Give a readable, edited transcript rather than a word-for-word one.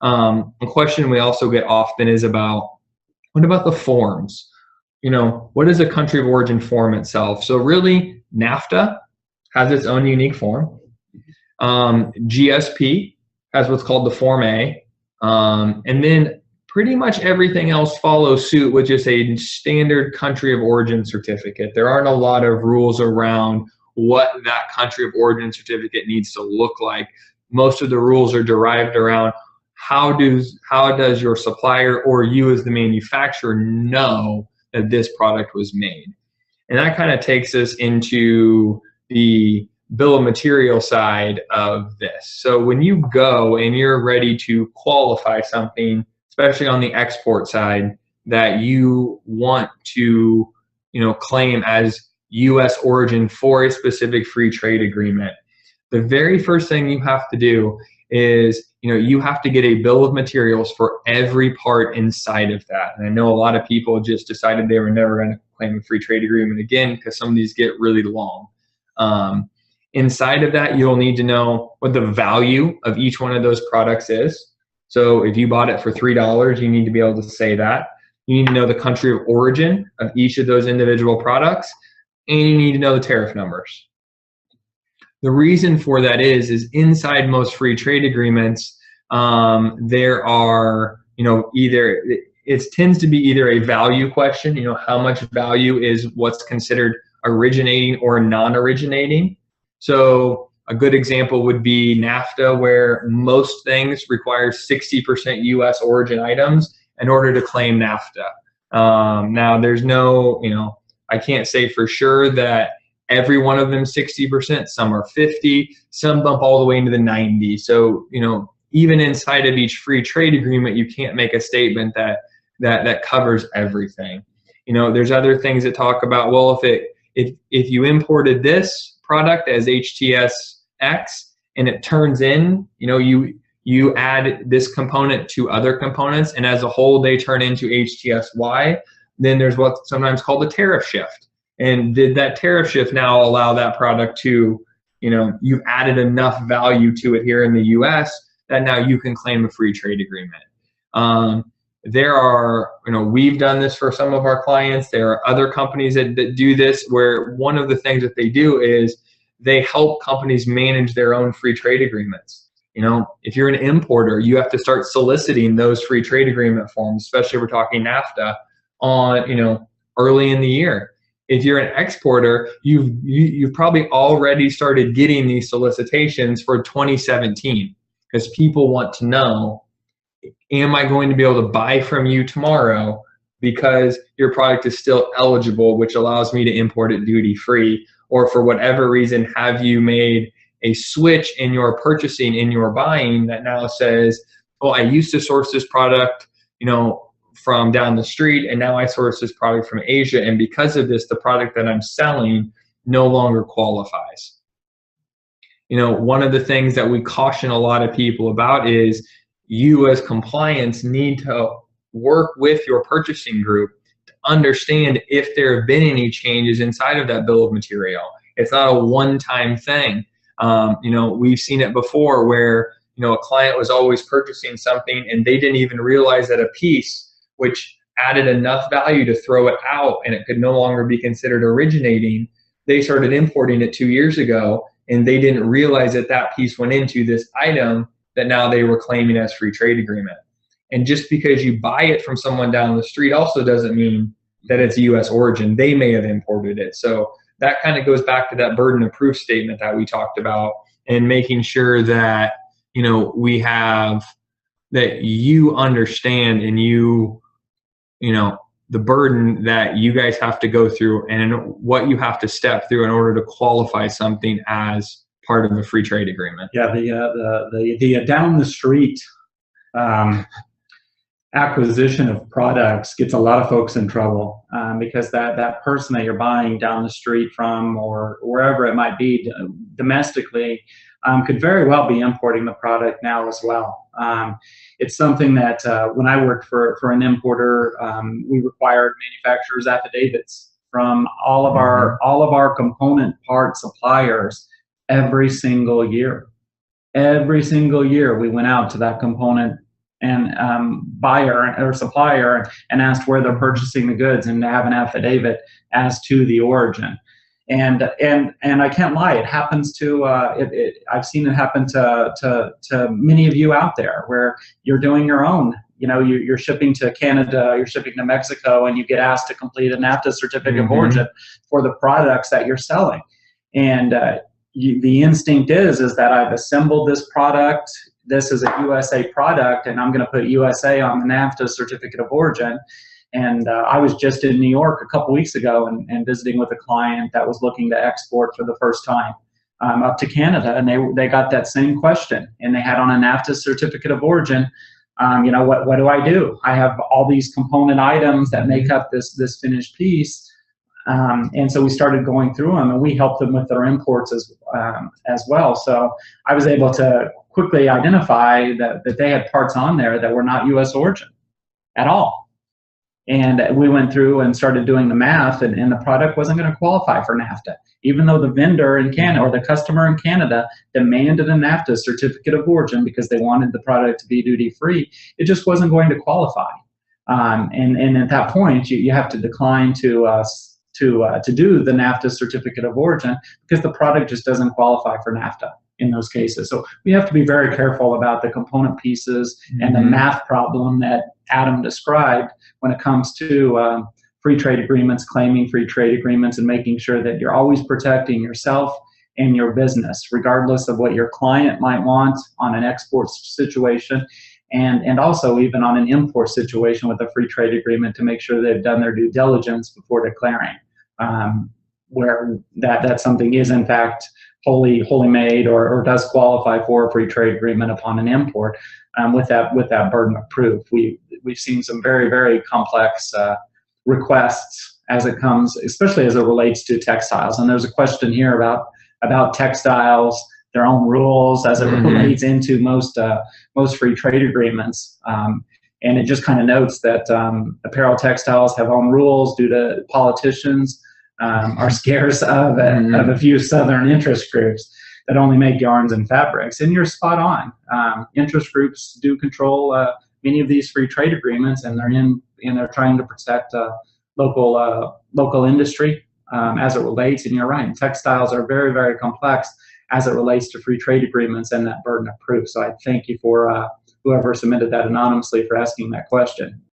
A question we also get often is about, what about the forms? What is a country of origin form itself? So really, NAFTA has its own unique form. GSP has what's called the Form A. And then pretty much everything else follows suit with just a standard country of origin certificate. There aren't a lot of rules around what that country of origin certificate needs to look like. Most of the rules are derived around how does your supplier or you as the manufacturer know that this product was made. And that kind of takes us into the bill of material side of this. So when you go and you're ready to qualify something, especially on the export side, that you want to claim as U.S. origin for a specific free trade agreement, the very first thing you have to do is you have to get a bill of materials for every part inside of that. And I know a lot of people just decided they were never going to claim a free trade agreement again because some of these get really long. Inside of that, you'll need to know what the value of each one of those products is. So if you bought it for $3, you need to be able to say that. You need to know the country of origin of each of those individual products, and you need to know the tariff numbers. The reason for that is inside most free trade agreements, there are, it tends to be either a value question, how much value is what's considered originating or non-originating. So a good example would be NAFTA, where most things require 60% U.S. origin items in order to claim NAFTA. Now, there's no, I can't say for sure that every one of them 60%, some are 50, some bump all the way into the 90. So, even inside of each free trade agreement, you can't make a statement that covers everything. There's other things that talk about, well, if you imported this product as HTS-X and it turns in, you add this component to other components, and as a whole they turn into HTS-Y, then there's what's sometimes called a tariff shift. And did that tariff shift now allow that product to, you've added enough value to it here in the US that now you can claim a free trade agreement. There are, we've done this for some of our clients. There are other companies that do this, where one of the things that they do is they help companies manage their own free trade agreements. If you're an importer, you have to start soliciting those free trade agreement forms, especially if we're talking NAFTA, on, early in the year. If you're an exporter, you've probably already started getting these solicitations for 2017, because people want to know, am I going to be able to buy from you tomorrow because your product is still eligible, which allows me to import it duty-free? Or for whatever reason, have you made a switch in your purchasing, in your buying, that now says, oh, I used to source this product, from down the street, and now I source this product from Asia, and because of this, the product that I'm selling no longer qualifies. One of the things that we caution a lot of people about is you as compliance need to work with your purchasing group to understand if there have been any changes inside of that bill of material. It's not a one-time thing. We've seen it before where, a client was always purchasing something and they didn't even realize that a piece which added enough value to throw it out and it could no longer be considered originating, they started importing it 2 years ago, and they didn't realize that that piece went into this item that now they were claiming as free trade agreement. And just because you buy it from someone down the street also doesn't mean that it's U.S. origin. They may have imported it. So that kind of goes back to that burden of proof statement that we talked about, and making sure that, we have, that you understand and the burden that you guys have to go through and what you have to step through in order to qualify something as part of a free trade agreement. Yeah, the down the street acquisition of products gets a lot of folks in trouble, because that person that you're buying down the street from, or wherever it might be domestically, could very well be importing the product now as well. It's something that when I worked for an importer, we required manufacturers' affidavits from all of our component part suppliers every single year. Every single year we went out to that component and buyer or supplier and asked where they're purchasing the goods and to have an affidavit as to the origin. And I can't lie, it happens to I've seen it happen to many of you out there where you're doing your own. You know, you're shipping to Canada, you're shipping to Mexico, and you get asked to complete a NAFTA certificate of origin for the products that you're selling. And the instinct is that I've assembled this product. This is a U.S.A. product, and I'm going to put U.S.A. on the NAFTA certificate of origin. And I was just in New York a couple weeks ago and visiting with a client that was looking to export for the first time up to Canada, and they got that same question, and they had on a NAFTA certificate of origin. You know, what do I do? I have all these component items that make up this finished piece. And so we started going through them, and we helped them with their imports as well. So I was able to quickly identify that they had parts on there that were not U.S. origin at all. And we went through and started doing the math, and the product wasn't going to qualify for NAFTA. Even though the vendor in Canada or the customer in Canada demanded a NAFTA certificate of origin because they wanted the product to be duty-free, it just wasn't going to qualify. And at that point, you have to decline to do the NAFTA certificate of origin because the product just doesn't qualify for NAFTA in those cases. So we have to be very careful about the component pieces and the math problem that Adam described when it comes to free trade agreements, claiming free trade agreements, and making sure that you're always protecting yourself and your business, regardless of what your client might want on an export situation, and also even on an import situation with a free trade agreement, to make sure they've done their due diligence before declaring where that something is in fact wholly made or does qualify for a free trade agreement upon an import. With that burden of proof, we've seen some very, very complex requests as it comes, especially as it relates to textiles. And there's a question here about textiles, their own rules as it relates into most free trade agreements. And it just kind of notes that apparel textiles have own rules due to politicians are scarce of a few southern interest groups that only make yarns and fabrics. And you're spot on. Interest groups do control many of these free trade agreements, and they're trying to protect local industry as it relates. And you're right, textiles are very, very complex as it relates to free trade agreements and that burden of proof. So I thank you for whoever submitted that anonymously for asking that question.